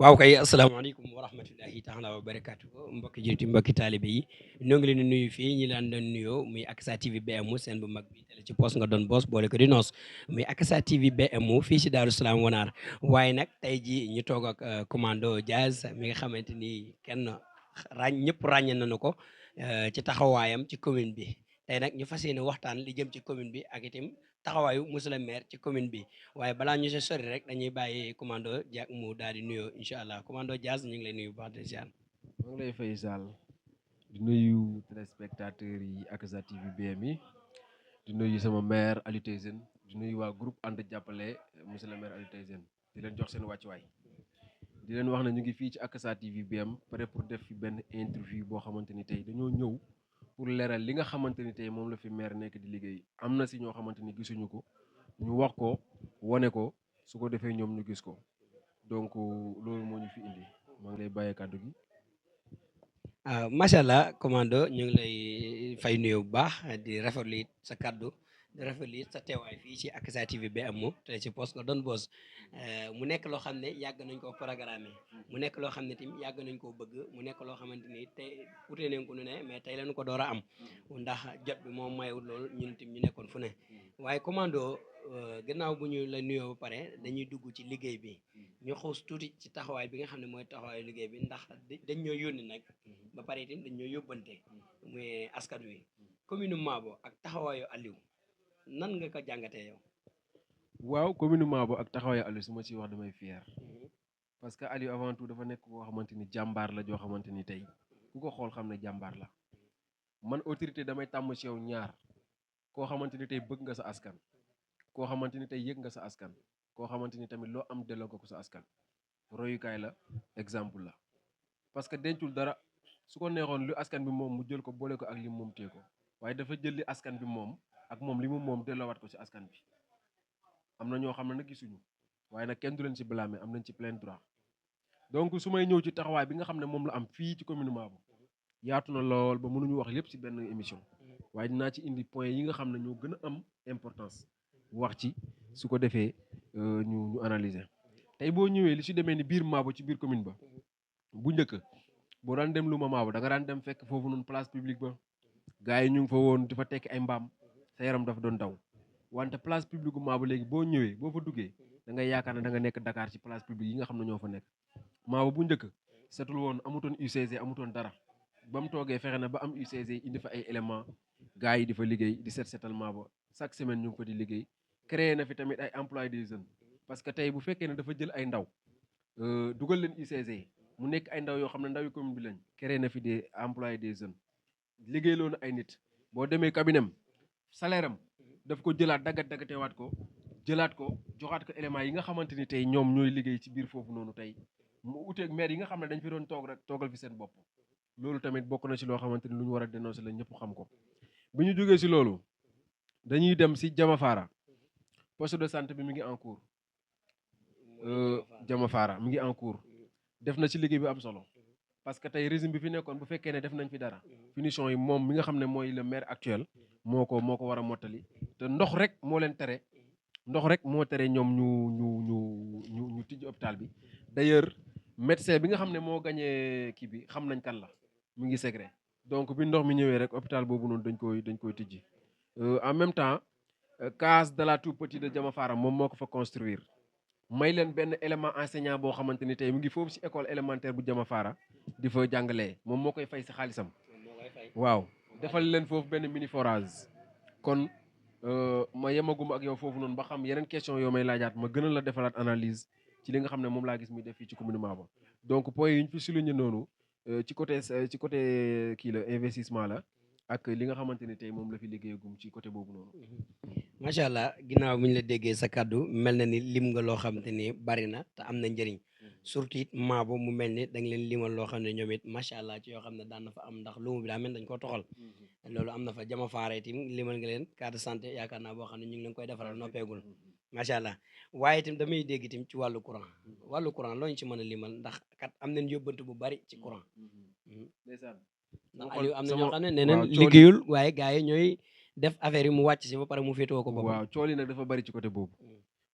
waaw kay asalaamaaleykum wa rahmatullahi taala wa barakaatu mbokki jullit yi mbokki taalibe yi ñoo ngi leen di nuyu fii ñi laan doon nuyoo muy Akasa TV BM seen bu mag bi tele ci poos nga doon boos boole ko di noos muy Akasa TV BM fii si Daaru Salaam Wanaar waaye nag tey ji ñu toog ak commando Diaz mi nga xamante ni kenn ñëpp ràññe nañu ko ci taxawaayam ci commune bi tey nag ñu fas yéene waxtaan li jëm ci commune bi ak itam taxawaayu monsieur le maire ci commune bi waaye balaa ñu si sori rek dañuy bàyyi commando Dia mu daal di nuyoo incha allah commando Diaz ñu ngi lay nuyu bu baax di ziar. maa ngi lay fay Sall di nuyu téléspectateurs yi Akasa TV BM yi di nuyu sama maire Aliou Tyson di nuyu waa groupe ànd jàppale monsieur le maire Aliou Tyson di leen jox seen wàccuwaay di leen wax ne ñu ngi fii ci Akasa TV BM pare pour def fi benn interview boo xamante ni tey dañoo ñëw pour leeral li nga xamante ni tey moom la fi maire nekk di liggéey am na si ñoo xamante ni gisuñu ko ñu wax ko wane ko su ko defee ñoom ñu gis ko donc loolu moo ñu fi indi maa ngi lay bàyyee kàddu gi. macha allah commando ñu ngi lay fay nuyoo bu baax di rafetlu it sa kaddu di rafetlu it sa teewaay fii ci Akasa TV BM te ci poste nga doon boos mu nekk loo xam ne yàgg nañ koo programmé mu nekk loo xam ne tamit yàgg nañ koo bëgg mu nekk loo xamante ni tey utee nañ ko nu ne mais tey lañu ko door a am ndax jot bi moom mayewul loolu ñun tim ñu nekkoon fu ne waaye commando gannaaw bu ñu la nuyoo ba pare dañuy dugg ci liggéey bi ñu xuus tuuti ci taxawaay bi nga xam ne mooy taxawaayu liggéey bi ndax dañ ñoo yónni nag ba pare itam dañ ñoo yóbbante muy askan wi commune Mabo ak taxawaayu Aliou nan nga ko jàngatee yow. waaw commune Mabo ak taxawaayu Aliou su ma ciy wax damay fier parce que Aliou avant tout dafa nekk koo xamante ni jàmbaar la joo xamante ni tey ku ko xool xam ne jàmbaar la man autorité damay tàmm ci yow ñaar koo xamante ni tey bëgg nga sa askan koo xamante ni tey yëg nga sa askan koo xamante ni tamit loo am delloo ko sa askan royukaay la exemple la parce que dencul dara su ko neexoon lu askan bi moom mu jël ko boole ko ak li moom tee ko waaye dafa jël li askan bi moom ak moom li mu moom delloowaat ko ci askan bi am na ñoo xam ne nag gisuñu waaye nag kenn du leen ci blâmer am nañ ci plein droit donc su may ñëw ci taxawaay bi nga xam ne moom la am fii ci commune Mabo yaatu na lool ba mënuñu wax lépp ci benn émission waaye dinaa ci indi point yi nga xam ne ñoo gën a am importance wax ci su ko defee ñu analyser tey boo ñëwee li ci demee ni biir Mabo ci biir commune ba bu njëkk boo daan dem Luma Mabo da nga daan dem fekk foofu noonu place publique ba gars yi ñu ngi fa woon di fa tekki ay mbaam sa yaram dafa doon daw wante place publique bu Mabo léegi boo ñëwee boo fa duggee da ngay yaakaar ne da nga nekk Dakar ci place publique yi nga xam ne ñoo fa nekk Mabo bu njëkk setul woon amutoon UCG amutoon dara ba mu toogee fexe na ba am UCG indi fa ay éléments gars yi di fa liggéey di setal Mabo chaque semaine ñu ngi fa di liggéey créé na fi tamit ay emploi des jeunes parce que tey bu fekkee ne dafa jël ay ndaw dugal leen UCG mu nekk ay ndaw yoo xam ne ndaw yu commune bi lañ créé na fi des employés des jeunes liggéey loonu ay nit boo demee cabinet am salaire am daf ko jëlaat daggatewaat ko jëlaat ko joxaat ko éléments yi nga xamante ni tey ñoom ñooy liggéey ci biir foofu noonu tey mu uteeg maire yi nga xam ne dañ fi doon toog rek toogal fi seen bopp loolu tamit bokk na ci loo xamante ni lu ñu war a dénoncer la ñëpp xam ko bu ñu jógee ci loolu dañuy dem ci Jamafara poste de santé bi mi ngi en cours Jamafara mi ngi en cours def na ci liggéey bi am solo parce que tey régime bi fi nekkoon bu fekkee ne def nañ fi dara finition yi moom mi nga xam ne mooy le maire actuel moo ko war a mottali te ndox rek moo leen tere ndox rek moo tere ñoom ñu tijji hôpital bi d'ailleurs médecin bi nga xam ne moo gañee kii bi xam nañ kan la mu ngi secret donc bi ndox mi ñëwee rek hôpital boobu noonu dañ koy tijji en même temps case de la tout petit de Jamafara moom moo ko fa construire may leen benn élément enseignant boo xamante ni tey mu ngi foofu ci école élémentaire bu Jamafara di fa jàngalee moom moo koy fay ci xaalisam waaw defal leen foofu benn mini forage kon ma yemaguma ak yow foofu noonu ba xam yeneen question yoo may laajaat ma gën a la defalaat analyse ci li nga xam ne moom laa gis muy def fii ci commune Mabo donc point yi ñu fi souligné noonu ci côté kii la investissement la ak li nga xamante ni tey moom la fi liggéeyagum ci côté boobu noonu. macha allah ginnaaw bi ñu la déggee sa kaddu mel na ni lim nga loo xamante ni bari na te am na njëriñ surtout it Mabo mu mel ni da nga leen limal loo xam ne ñoom it macha allah ci yoo xam ne daan na fa am ndax lumu bi daa mel dañ koo toxal loolu am na fa Jamafara itam limal nga leen carte de santé yaakaar naa boo xam ne ñu ngi leen koy defaral noppeegul macha allah waaye itam damay dégg itam ci wàllu courant loo ñu ci mën a limal ndax kat am nañ yóbbante bu bari ci courant ndax Aliou am na ñoo xam ne nee nañ liggéeyul waaye gars yi ñooy def affaire yi mu wàcc si ba pare mu féetewoo ko boppam. waaw cool yi nag dafa bari ci côté boobu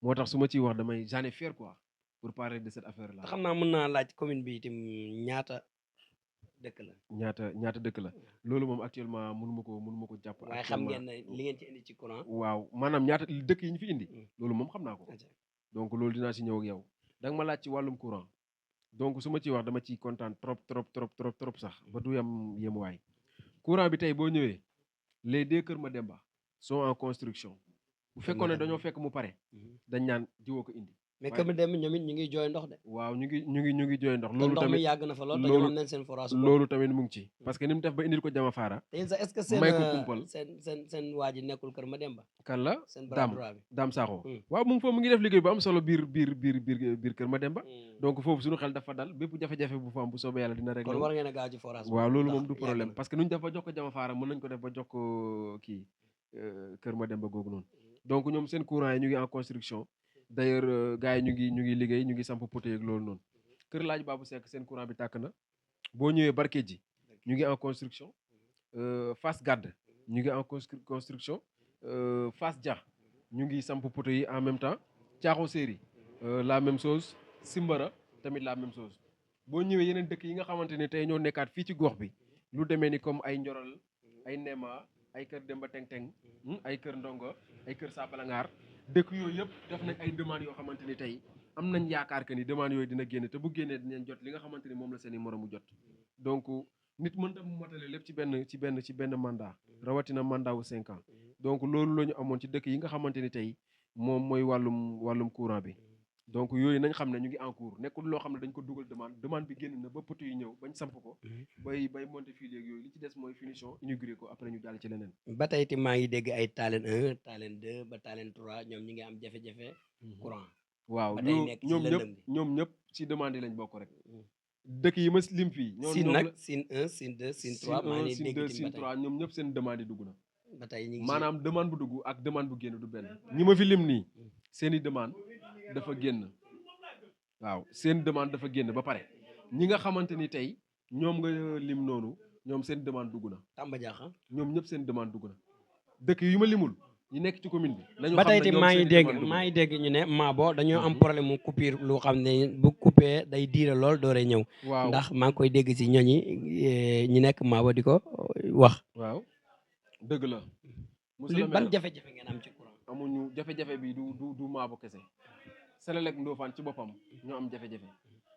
moo tax su ma ciy wax damay j'en ai fier quoi pour parler de cette affaire là. te xam naa mën naa laaj commune bi itam ñaata dëkk la. ñaata dëkk la loolu moom actuellement mënu ma ko jàpp waaye xam actuellement. ngeen ne li ngeen ci indi ci courant. waaw maanaam ñaata dëkk yi ñu fi indi. Mm. loolu moom xam naa ko. Aja. donc loolu dinaa si ñëw ak yow da nga ma laaj ci wàllum courant donc su ma ciy wax dama ciy kontaan trop sax ba du yam yemuwaay courant bi tey boo ñëwee les 2 Kër Mademba sont en construction bu fekkoon ne dañoo fekk mu pare dañ ñaan jiwoo ko indi. mais comme dem ñoom it ñu ngi jooy ndox de. waaw ñu ngi jooy ndox. te loolu ndox mi tamit yàgg na fa lool te ñoom am nañ seen forage. loolu tamit mu ngi ci parce que ni mu def ba indil ko Jama Faara. te yéen sax est-ce que seen may ko kumpal seen waa ji nekkul Kër Mademba. kan la seen bras droit bi Dame Sakho. waaw mu ngi foofu mu ngi def liggéey bu am solo biir Kër Mademba. donc foofu suñu xel dafa dal bépp jafe-jafe bu fa am bu soobee yàlla dina régler. kon war ngeen a gaaw ci forage. waaw loolu moom du problème parce que nuñ def ba jox ko Jama Faara mën nañ ko def ba jox ko kii Kër Mademba googu noonu. donc ñoom seen courant yi ñu ngi en construction d'ailleurs gars yi ñu ngi liggéey ñu ngi samp poteau yeeg loolu noonu Kër Laaj Babou Seck seen courant bi tàkk na boo ñëwee Barkedji ñu ngi en construction Fass Gadd ñu ngi en construction Fass Dia ñu ngi samp poteau yi en même temps Thiaxo Séri la même chose Simbara tamit la même chose boo ñëwee yeneen dëkk yi nga xamante ne tey ñoo nekkaat fii ci gox bi lu demee ni comme ay Njorol ay Nema ay Kër Demba Teng ay Kër Ndongo ay Kër Sapalangaar dëkk yooyu yëpp def nañ ay demandes yoo xamante ni tey am nañ yaakaar que ni demandes yooyu dina génne te bu génnee dinañ jot li nga xamante ni moom la seen i moromu jot donc nit mënta mu motale lépp ci benn mandat rawatina mandat wu 5 ans donc loolu la ñu amoon ci dëkk yi nga xamante ni tey moom mooy wàllum courant bi donc yooyu nañ xam ne ñu ngi en cours nekkul loo xam ne dañ ko dugal demande bi génn na ba poteau yi ñëw bañ samp ko bay monter fii léegi yooyu li ci des mooy finition inauguré ko après ñu jàll ci leneen. ba tey itam maa ngi dégg ay Talen 1 Talen 2 ba Talen 3 ñoom ñi ngi am jafe-jafe courant. waaw ñoom ñëpp ci demande yi lañ bokk rek dëkk yi ma lim fii. Sine nag Sine 1 Sine 2 Sine 3 maa ngi Sine 2 Sine 3 ñoom ñëpp seen demande yi dugg na. ba tey ñu ngi maanaam demande bu dugg ak demande bu génn du benn ñi ma fi lim nii seeni demande dafa génn waaw seen demande dafa génn ba pare ñi nga xamante ni tey ñoom nga lim noonu ñoom seen demande dugg na. Tamba Diakha ñoom ñëpp seen demande dugg na dëkk yu ma limul yi nekk ci commune bi. nañu ba xam tey ne itam maa ngi dégg ñu ne Mabo dañoo am problème mu coupure lu xam ne bu coupé day diire lool doore ñëw. waaw ndax maa ngi koy dégg ci ñooñi ñi nekk Mabo di ko wax. waaw dëgg la. ban jafe-jafe ngeen am ci courant. amuñu jafe-jafe bi du Mabo kese. Senelec Ndofane ci boppam ñoo am jafe-jafe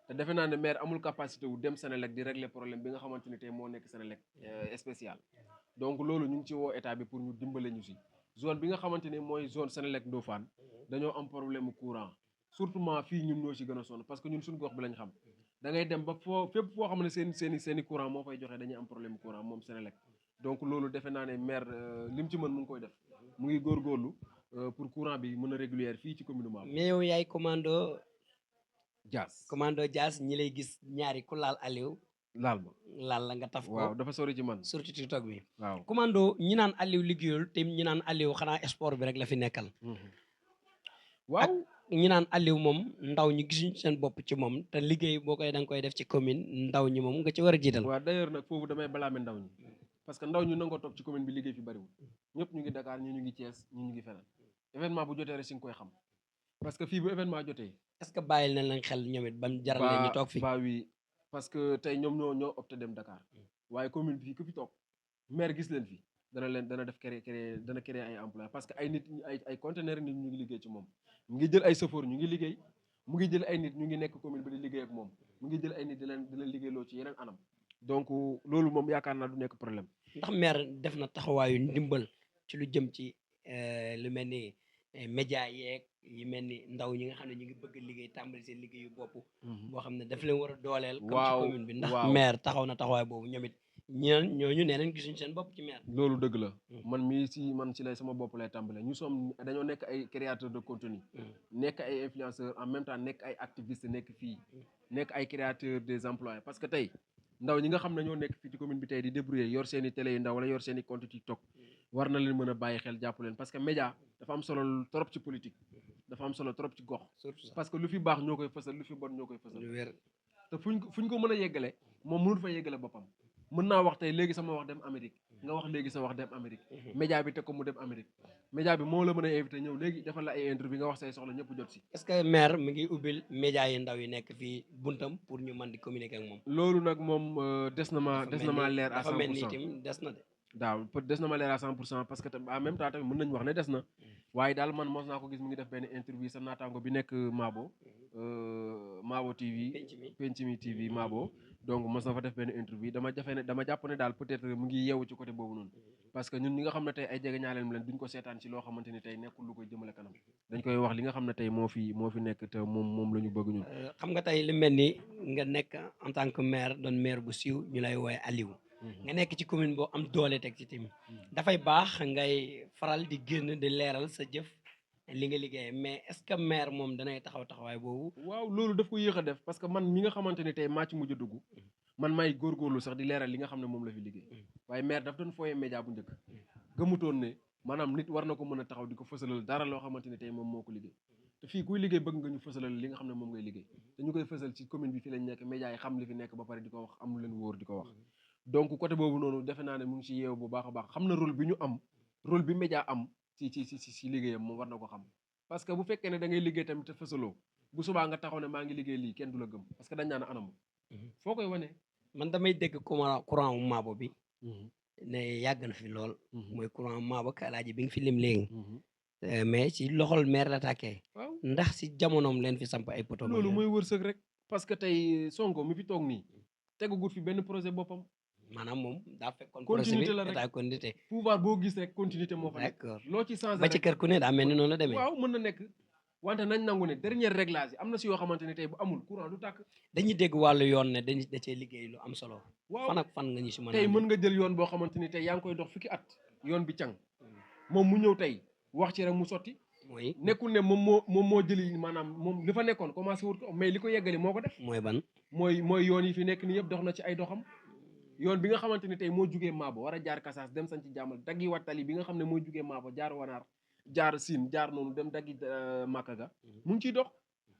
te defe naa ne maire amul capacité wu dem Senelec di régler problème bi nga xamante ni tey moo nekk Senelec spécial donc loolu ñu ngi ci woo état bi pour ñu dimbale ñu si zone bi nga xamante ni mooy zone Senelec Ndofane dañoo am problème mu courant surtout fii ñun ñoo ci gën a sonn parce que ñun suñu gox bi lañ xam da ngay dem ba fépp foo xam ne seeni courant moo fay joxe dañuy am problème courant moom Senelec donc loolu defe naa ne maire lim ci mën mu ngi koy def mu ngi góorgóorlu pour courant bi mën a régulière fii ci commune Mabo. mais yow yaay commando Dias ñi lay gis ñaari ku laal Aliou laal la nga taf ko waaw dafa sori ci man surtout TikTok bi waaw commando ñi naan Aliou liggéeyul te ñi naan Aliou xanaa sport bi rek la fi nekkal waaw ñi naan Aliou moom ndaw ñi gisuñ seen bopp ci moom te liggéey boo koy da nga koy def ci commune ndaw ñi moom nga ci war a jiital. waaw d'ailleurs nag foofu damay balaame ndaw ñi parce que ndaw ñu nangoo toog ci commune bi liggéey fi bariwul ñëpp ñu ngi Dakar ñi ñu ngi Thiès ñi ñu ngi feneen événement bu jotee rek si nga koy xam parce que fii bu événement jotee. est-ce que bàyyil nañ leen xel ñoom it ba mu jaral leen ñu toog fi. oui parce que tey ñoom ñoo opté dem Dakar waaye commune bi fii ku fi toog maire gis leen fi dana def créer ay emploi parce que ay nit ay conteneurs nit ñu ngi liggéey ci moom mu ngi jël ay chauffeur ñu ngi liggéey mu ngi jël ay nit ñu ngi nekk commune bi di liggéey ak moom mu ngi jël ay nit di leen liggéeyloo ci yeneen anam donc loolu moom yaakaar naa du nekk problème. ndax maire def na taxawaayu ndimbal ci lu jëm ci lu mel ni média yeeg yi mel ni ndaw ñi nga xam ne ñu ngi bëgg liggéey tàmbali seen liggéeyu bopp boo xam ne daf leen war a dooleel comme ci commune bi ndax maire taxaw na taxawaay boobu ñoom it ñooñu nee nañ gisuñ seen bopp ci maire. loolu dëgg la man ci lay sama bopp lay tàmbale dañoo nekk ay créateurs de contenu nekk ay influenceurs en même temps nekk ay activistes nekk fii nekk ay créateurs des emplois parce que tey ndaw ñi nga xam ne ñoo nekk fii ci commune bi tey di débrouiller yor seen i télé yu ndaw wala yor seen i compte TikTok war na leen mën a bàyyi xel jàpp leen parce que média dafa am solo trop ci politique dafa am solo trop ci gox parce que lu fi baax ñoo koy fësal lu fi bon ñoo koy fësal te fuñ ko mën a yeggale moom mënul fa yeggale boppam mën naa wax tey léegi sama wax dem Amérique nga wax léegi sa wax dem Amérique média bi teg ko mu dem Amérique média bi moo la mën a invité ñëw léegi defal la ay interview nga wax say soxla ñëpp jot si. est-ce que maire mi ngi ubbil média yi ndaw yi nekk fii buntam pour ñu mën di communiquer ak moom. loolu nag moom des na ma leer à 100 dafa mel pour ni cent itam des na de. waaw des na ma leer à 100 pour cent parce que en même temps tamit mën nañu wax ne des na waaye daal man mos naa ko gis mu ngi def benn interview sa naataango bi nekk Mabo TV penc mi TV Mabo donc mos na fa def benn interview dama jàpp ne daal peut-être mu ngi yeewu ci côté boobu noonu parce que ñun ñi nga xam ne tey ay jege ñaaleem leen duñ ko seetaan ci loo xamante ni tey nekkul lu koy jëmale kanam dañ koy wax li nga xam ne tey moo fi nekk te moom la ñu bëgg ñun. xam nga tey li mel ni nga nekk en tant que maire doon maire bu siiw ñu lay wooye Aliou. nga nekk ci commune boo am doole teg ci tamit dafay baax ngay faral di génn di leeral sa jëf li nga liggéey mais est-ce que maire moom danay taxawaay boobu. waaw loolu daf ko yéex a def parce que man mi nga xamante ni tey maa ci mujj a dugg man may góorgóorlu sax di leeral li nga xam ne moom la fi liggéey waaye maire daf doon fooyee média bu njëkk gëmutoon ne maanaam nit war na ko mën a taxaw di ko fësalal dara loo xamante ni tey moom moo ko liggéey te fii kuy liggéey bëgg nga ñu fësalal li nga xam ne moom ngay liggéey te ñu koy fësal ci commune bi fii lañ nekk média yi xam li fi nekk ba pare di ko wax am lu leen wóor di ko wax donc côté boobu noonu defe naa ne mu ngi ci yeew bu baax a baax xam na rôle bi ñu am rôle bi média am ci liggéeyam moom war na ko xam parce que bu fekkee ne da ngay liggéey tamit te fësaloo bu subaa nga taxaw ne maa ngi liggéey lii kenn du la gëm parce que dañ naan anam foo koy wane. man damay dégg courant wu Mabo bi ne yàgg na fi lool mooy courant Mabo Alaaji bi nga fi lim léegi mais ci loxol maire la tàkkee waaw ndax si jamonoom leen fi samp ay poto loolu mooy wërsëg rek parce que tey Sonko mi fi toog nii tegagut fi benn projet boppam maanaam moom daa fekkoon continuité la rek état continuité pouvoir boo gis rek continuité moo fa nekk d'accord loo ci changé ba ci kër ku ne daa mel ni noonu la demee waaw mën na nekk wante nañ nangu ne dernier réglage yi am na si yoo xamante ne tey bu amul courant du tàkk dañuy dégg wàllu yoon ne da cee liggéey lu am solo waaw fan ak fan nga ñu si mën tey mën nga jël yoon boo xamante ni tey yaa ngi koy dox fukki at yoon bi càng moom mu ñëw tey wax ci rek mu sotti mooy nekkul ne moom moo jëli maanaam moom li fa nekkoon commencé wut ko mais li ko yeggali moo ko def mooy ban mooy yoon yi fi nekk ni yëpp dox na ci ay doxam yoon bi nga xamante ni tey moo jugee Mabo war a jaar Kasaas dem sañ ci jàmmal daggi wattali bi nga xam ne mooy jugee Mabo jaar Wanaar jaar Siin jaar noonu dem daggi Màkka ga mu ngi ciy dox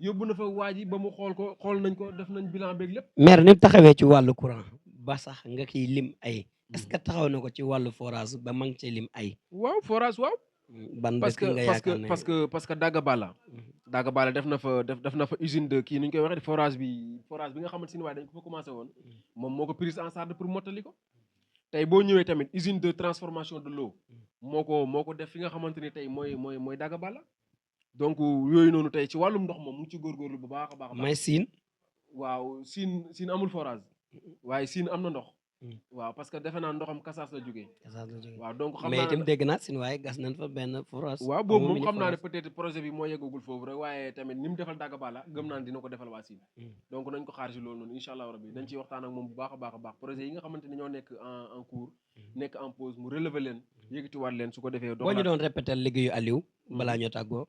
yóbbu na fa waa ji ba mu xool nañ ko def nañ bilan beeg lépp. maire ni mu taxawee ci wàllu courant ba sax nga kiy lim ay est-ce que taxaw na ko ci wàllu forage ba ma ngi cee lim ay. waaw forage waaw. ban dëkk nga yaakaar ne parce que Daga Bala def na fa usine de kii nu ñu koy waxee forage bi nga xamante ne waaye dañ ko fa commencé woon moom moo ko prise en charge pour mottali ko tey boo ñëwee tamit usine de transformation de l'eau moo ko def fi nga xamante ni tey mooy Daga Bala donc yooyu noonu tey ci wàllum ndox moom mu ngi ci góorgóorlu bu baax a baax. may Siin waaw Siin amul forage waaye Siin am na ndox. waaw parce que defe naa ndoxam Kasaas la jógee. waaw donc xam naa mais itam dégg naa Siin waaye gas nañ fa benn forage. waaw boobu moom xam naa ne peut-être projet bi moo yeggagul foofu rek waaye tamit ni mu defal Daga Bala gëm naa ne dina ko defal waa Siin donc nañ ko xaar si loolu noonu incha allah rabbi dañ ciy waxtaan ak moom bu baax a baax projet yi nga xamante ni ñoo nekk en cours nekk en pause mu relever leen yëkkatiwaat leen su ko defee. boo ñu doon répéter liggéeyu Aliou balaa ñoo tàggoo.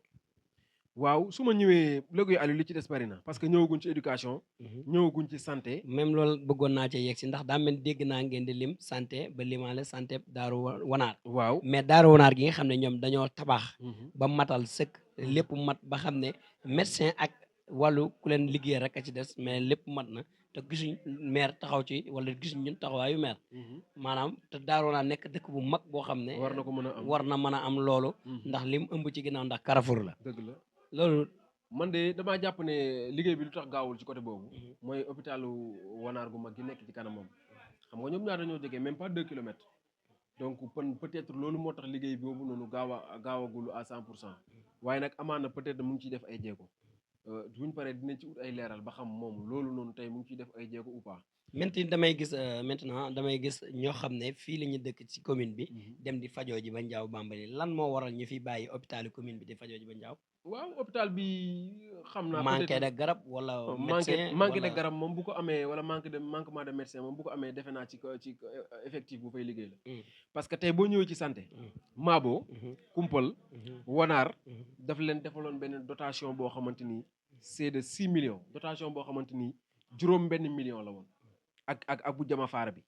waaw su ma ñëwee liggéeyu Aliou li ci des bari na parce que ñëwaguñ ci éducation. ñëwaguñ ci santé. même loolu bëggoon naa cee yegg si ndax daa mel dégg naa ngeen di lim santé ba limaale santé Daaru Wanaar. waaw mais Daaru Wanaar gi nga xam ne ñoom dañoo tabax. ba matal sëkk lépp mat ba xam ne médecin ak wàllu ku leen liggéey rek a ci des mais lépp mat na te gisuñ maire taxaw ci wala gisuñ ñun taxawaayu maire. maanaam te Daaru Wanaar nekk dëkk bu mag boo xam ne. war na ko mën a am war na mën a am loolu. ndax lim ëmb ci ginnaaw ndax Carrefour la. dëgg la. loolu man de damaa jàpp ne liggéey bi lu tax gaawul ci côté boobu mooy hôpitalu Wanaar gu mag gi nekk ci kanamam xam nga ñoom ñaar dañoo jógee même pas 2 kilomètres donc peut-être loolu moo tax liggéey boobu noonu gaawagul à 100% waaye nag amaana peut-être mu ngi ciy def ay jéego buñ paree dinañ ci ut ay leeral ba xam moom loolu noonu tey mu ngi ciy def ay jéego ou pas. maintenant damay gis ñoo xam ne fii la ñu dëkk ci commune bi dem di fajoo ji ba Njaaw Bambali lan moo waral ñu fi bàyyi hôpital commune bi di fajoo ji ba Njaaw. waaw hôpital bi xam naa manqué de garab wala médecin manqué de garab moom bu ko amee wala manquement de médecin moom bu ko amee defe naa ci effectif bu fay liggéey la parce que tey boo ñëwee ci santé Mabo Kumpal Wanaar daf leen defaloon benn dotation boo xamante ni c'est de 6 millions dotation boo xamante ni juróom benn million la woon ak bu jama faara bi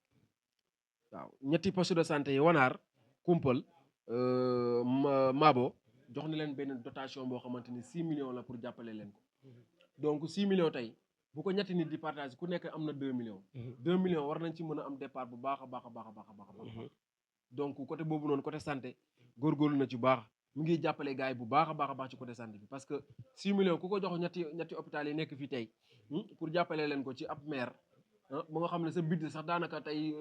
waaw ñetti poste de santé yi Wanaar Kumpal Mabo jox na leen benn dotation boo xamante ni 6 millions la pour jàppale leen ko donc 6 millions tey bu ko ñetti nit di partage ku nekk am na 2 millions. 2 millions war nañ ci mën a am départ bu baax a baax a baax a baax a baax. donc côté boobu noonu côté santé góorgóorlu na ci baax mu ngi jàppale gars yi bu baax a baax ci côté santé bi parce que 6 millions ku ko jox ñetti hôpital yi nekk fii tey pour jàppale leen ko ci ab maire ba nga xam ne sa budget sax daanaka tey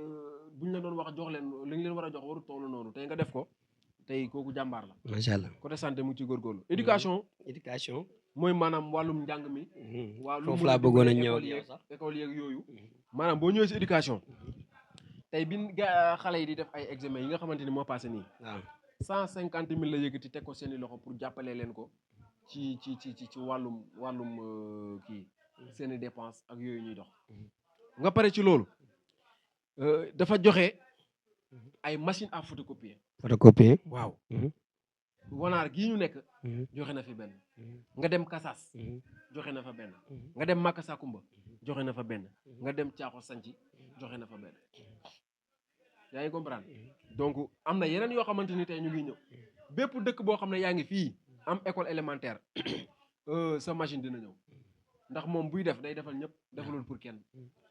bu ñu la doon wax jox leen li ñu leen war a jox waru toll noonu tey nga def ko tey kooku jàmbaar la. macha allah côté santé mu ngi ci góorgóorlu. éducation mooy maanaam wàllum njàng mi. foofu laa bëggoon a ñëw école yeeg yooyu. maanaam boo ñëwee si éducation tey bi xale yi di def ay examen yi nga xamante ni moo passé nii. waaw 150 000 la yëkkati teg ko seeni loxo pour jàppale leen ko ci wàllum kii seeni dépense ak yooyu ñuy dox. nga pare ci loolu dafa joxe ay machine à photocopier. waaw. Wanaar gii ñu nekk. joxe na fi benn. nga dem Kasas. joxe na fa benn. nga dem Maka Sakumba. joxe na fa benn. nga dem Caaxo Sanci joxe na fa benn. yaa ngi comprendre donc am na yeneen yoo xamante ni tey ñu ngi ñëw bépp dëkk boo xam ne yaa ngi fii am école élémentaire sa machine dina ñëw ndax moom buy def day defal ñëpp defalul pour kenn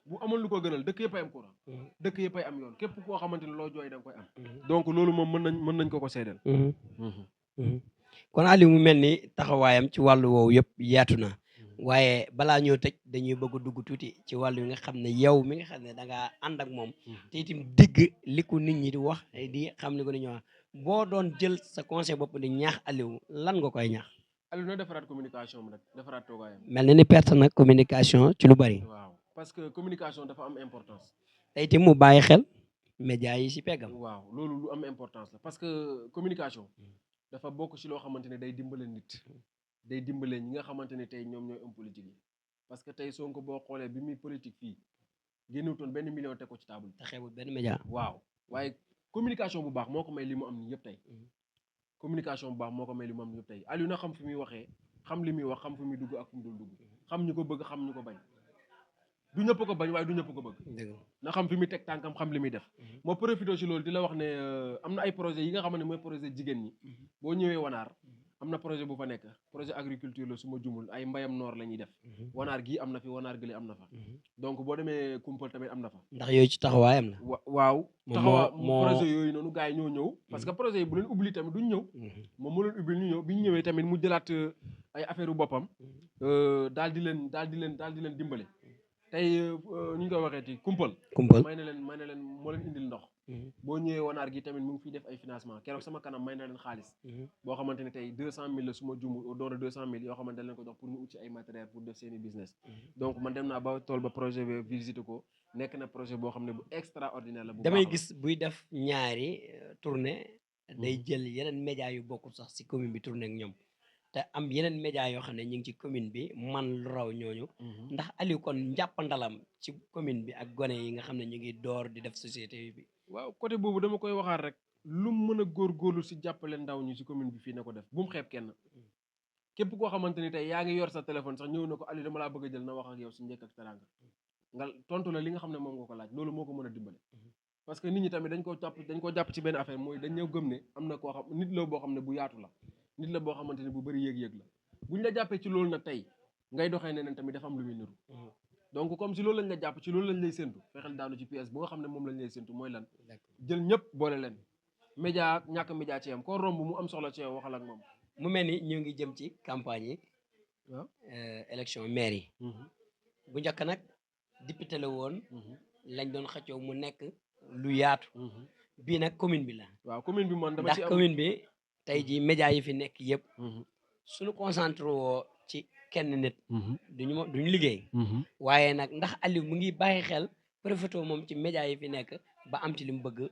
bu amul lu ko gënal dëkk yëpp ay am courant dëkk yëpp ay am yoon képp koo xamante ni loo jooy da nga koy am donc loolu moom mën nañ ko seedeel. kon Aliou mu mel ni taxawaayam ci wàllu woowu yëpp yaatu na waaye balaa ñoo tëj dañuy bëgg a dugg tuuti ci wàllu yi nga xam ne yow mi nga xam ne da ngaa ànd ak moom te itam digg li ko nit ñi di wax di xam li ko nit ñi wax boo doon jël sa conseil bopp di ñaax Aliou lan nga koy ñaax. Aliou na defaraat communication bi rek defaraat toogaayam. mel na ni perte nag communication ci lu bari. waaw parce que communication dafa am importance. te itam mu bàyyi xel média yi si peggam. waaw loolu lu am importance la parce que communication dafa bokk ci loo xamante ne day dimbale nit. day dimbale ñi nga xamante ne tey ñoom ñooy homme politique yi parce que tey Sonko boo xoolee bi muy politique fii génnewutoon benn million teg ko ci table te xeebul benn média. waaw waaye communication bu baax moo ko may li mu am ni yëpp tey. communication bu baax moo ko may li mu am ni yëpp tey Aliou na xam fi muy waxee xam li muy wax xam fi muy dugg ak fu mu dul dugg xam ñu ko bëgg xam ñu ko bañ du ñëpp ko bañ waaye du ñëpp ko bëgg. na xam fi muy teg tànkam xam li muy def. moo profité ci loolu di la wax ne am na ay projet yi nga xam ne mooy projet jigéen ñi boo ñëwee Wanaar am na projet bu fa nekk projet agriculture la su ma jumul ay mbayam noor la ñuy def Wanaar gii am na fi Wanaar gële am na fa donc boo demee Kumpal tamit am na fa. ndax yooyu ci taxawaayam la. waaw projet yooyu noonu gars yi ñoo ñëw parce que projet yi bu leen ubbi tamit duñ ñëw moom moo leen ubbil ñu ñëw bi ñu ñëwee tamit mu jëlaat ay affaire u boppam daal di leen dimbale tey ñu koy waxee ci Kumpal may na leen moo leen indil ndox boo ñëwee Wanaar gi tamit mu ngi fiy def ay financement keroog sama kanam may na leen xaalis boo xamante ne tey 200 000 la su ma jumu doon 200 000 yoo xamante ne leen ko jox pour ñu ut ci ay matériel pour def seeni business donc man dem naa ba tool ba projet bi visité ko nekk na projet boo xam ne bu extraordinaire la bu damay gis buy def ñaari tournée day jël yeneen médias yu bokkul sax si commune bi tournée ak ñoom te am yeneen médias yoo xam ne ñu ngi ci commune bi man lu raw ñooñu ndax Aliou kon njàppandalam ci commune bi ak gone yi nga xam ne ñu ngi door di def société bi. waaw côté boobu dama koy waxaat rek lu mu mën a góorgóorlu si jàppale ndaw ñi si commune bi fii na ko def bu mu xeeb kenn képp koo xamante ni tey yaa ngi yor sa téléphone sax ñëw na ko Aliou dama laa bëgg a jël na wax ak yow si njëkk ak teraanga nga tontu la li nga xam ne moom nga ko laaj loolu moo ko mën a dimbale parce que nit ñi tamit dañ koo jàpp ci benn affaire mooy dañ ñëw gëm ne am na koo xam nit la boo xam ne bu yaatu la nit la boo xamante ne bu bëri yëg-yëg la buñ la jàppee ci loolu nag tey ngay doxee neneen tamit dafa am lu muy niru donc comme si loolu lañ la jàpp ci loolu lañ lay séntu fexeel daanu ci pièce bu nga xam ne moom lañ lay séntu mooy lan jël ñëpp boole leen média ak ñàkk média ci yam koo romb mu am soxla ci yow waxal ak moom. mu mel ni ñu ngi jëm ci campagne yi waaw élection maire yi bu njëkk nag député la woon lañ doon xëccoo mu nekk lu yaatu bii nag commune bi la. waaw commune bi man dama ci am ndax commune bi tey jii média yi fi nekk yëpp suñu concentré woo ci kenn nit duñu liggéey waaye nag ndax Aliou mu ngi bàyyi xel profité moom ci média yi fi nekk ba am ci li mu bëgg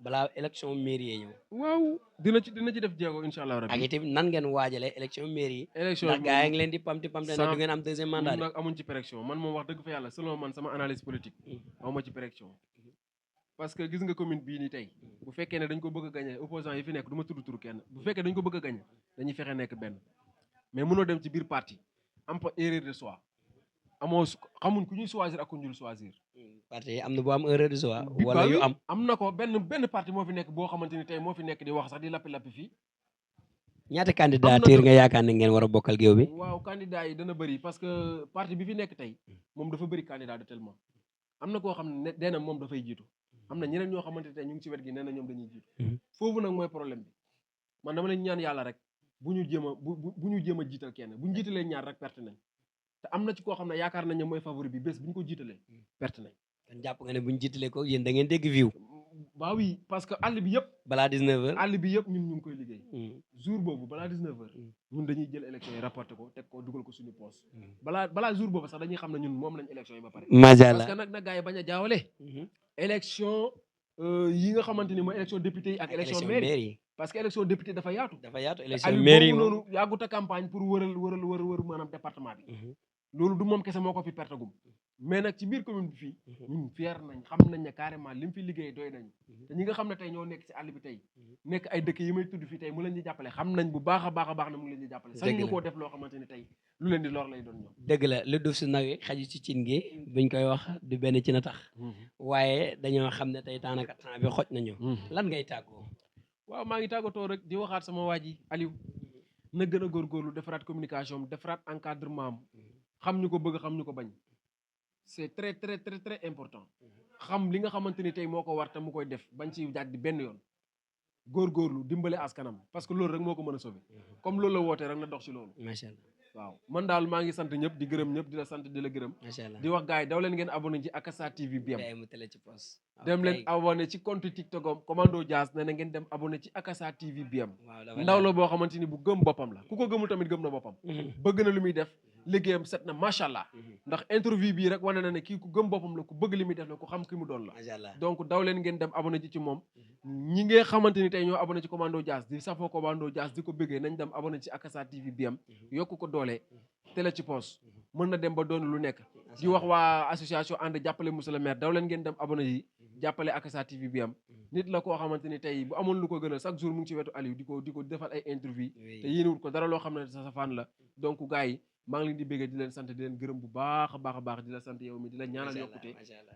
balaa élection mairie yi ñëw. waaw dina ci def jéego incha allah rabbi. ak itam nan ngeen waajalee élection mairie yi. élection ndax gars yi ngi leen di pamti ne du ngeen am deuxième mandat. nag amuñ ci pression man moom wax dëgg fa yàlla selon man sama analyse politique awma ci pression parce que gis nga commune bii nii tey bu fekkee ne dañ ko bëgg a gagné opposant yi fi nekk du ma tudd turu kenn bu fekkee dañ ko bëgg a gagné dañuy fexe nekk benn mais mënoo dem ci biir parti am fa erreur de choix amoo xamuñ ku ñuy choisir ak ku ñu choisir. parti yi am na boo am erreur de choix. wala yu am na ko benn parti moo fi nekk boo xamante ni tey moo fi nekk di wax sax di lappi fii. ñaata candidature nga yaakaar ne ngeen war a bokkal géew bi. waaw candidat yi dana bëri parce que parti bi fi nekk tey moom dafa bëri candidat de tellement am na koo xam ne dee na moom dafay jiitu am na ñeneen ñoo xamante ne tey ñu ngi ci wet gi nee na ñoom dañuy jiitu foofu nag mooy problème bi man dama leen ñaan yàlla rek bu ñu jéem a jiital kenn bu ñu jiitalee ñaar rek perte nañ te am na ci koo xam ne yaakaar nañ ne mooy favori bi bés bu ñu ko jiitalee perte nañ. kon jàpp nga ne bu ñu jiitalee ko yéen da ngeen dégg view. bah oui parce que àll bi yëpp. balaa 19h àll bi yëpp ñun ñu ngi koy liggéey. jour boobu balaa 19h. ñun dañuy jël élection yi rapporté ko teg ko dugal ko suñu poste. balaa jour boobu sax dañuy xam ne ñun moom lañ élection yi ba pare. macha allah parce que nag na gars yi bañ a jaawale. élection yi nga xamante ni mooy élection député yi ak élection mairie parce que élection député dafa yaatu. élection mairie moom noonu yàggut a campagne pour wëral maanaam département bi. loolu du moom kese moo ko fi perte gum mais nag ci biir commune bi fii ñun fier nañ xam nañ ne carrément li mu fi liggéey doy nañ te ñi nga xam ne tey ñoo nekk ci àll bi tey nekk ay dëkk yi may tudd fii tey mu leen di jàppale xam nañ bu baax a baax ne mu leen di jàppale sañ ñu koo def loo xamante ni tey lu leen di lor lay doon ñoom dëgg la lu duuf si nawe xaju ci cin gi buñ koy wax du benn ci na tax waaye dañoo xam ne tey daanaka temps bi xoj nañu lan ngay tàggoo. waaw maa ngi tàggatoo rek di waxaat sama waa ji Aliou na gën a góorgóorlu defaraat communication am defaraat encadrement am xam ñu ko bëgg xam ñu ko bañ c'est très très très très important xam li nga xamante ni tey moo ko war te mu koy def bañ ci jàddi benn yoon góorgóorlu dimbale askanam parce que loolu rek moo ko mën a sauver comme loolu la wootee rek na dox ci loolu. macha allah waaw man daal maa ngi sant ñëpp di gërëm ñëpp di la sant di la gërëm. macha allah di wax gars yi daw leen ngeen abonné ci Akassa TV BM. dem leen abonné ci compte TikTok am Commando Jazz nee na ngeen dem abonné ci Akassa TV BM. ndaw la boo xamante ni bu gëm boppam la ku ko gëmul tamit gëm na boppam. bëgg na lu muy def. liggéeyam set na macha allah ndax interview bii rek wane na ne kii ku gëm boppam la ku bëgg li muy def la ku xam ki mu doon la donc daw leen ngeen dem abonné ci moom ñi nga xamante ni tey ñoo abonné ci Commando Jazz di safoo Commando Jazz di ko bëggee nañ dem abonné ci Akassa TV BM yokku ko doole télé ci poos mën na dem ba doon lu nekk di wax waa association ànd jàppale monsieur le maire daw leen ngeen dem abonné yi jàppale Akassa TV BM nit la koo xamante ni tey bu amoon lu ko gën a chaque jour mu ngi ci wetu Aliou di ko defal ay interview te yéenewut ko dara loo xam ne sa safaan la donc gars yi maa ngi leen di bëgg di leen sant di leen gërëm bu baax a baax di la sant yow mi di la ñaanal yokkute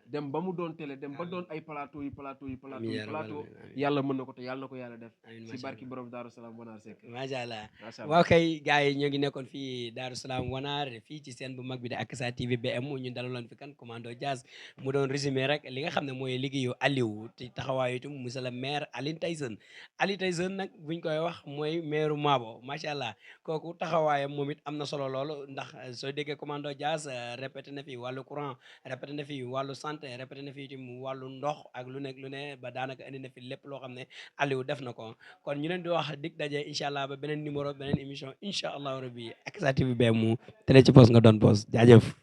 dem ba mu doon télé dem ba doon ay plateau yàlla mën na ko te yàlla na ko yàlla def ci barki borom Daaru Salaam Wanaar Seck macha allah waaw kay gars yi ñoo ngi nekkoon fii Daaru Salaam Wanaar fii ci seen bu mag bi di Akassa TV BM ñu dalaloon fi kan Commando Jazz mu doon résumé rek li nga xam ne mooy liggéeyu Aliou te taxawaayu itam monsieur le maire Alioune Tyson nag buñ koy wax mooy maire Mabo macha allah kooku taxawaayam moom it am na solo lool ndax soo déggee Commando Jazz répété na fi wàllu courant répété na fi wàllu santé répété na fi itam wàllu ndox ak lu ne ba daanaka indi na fi lépp loo xam ne Aliou def na ko kon ñu leen di wax dig daje incha allah ba beneen numéro beneen émission incha allah rabbi Akassa TV BM mu télé ci poste nga doon poste jaajëf.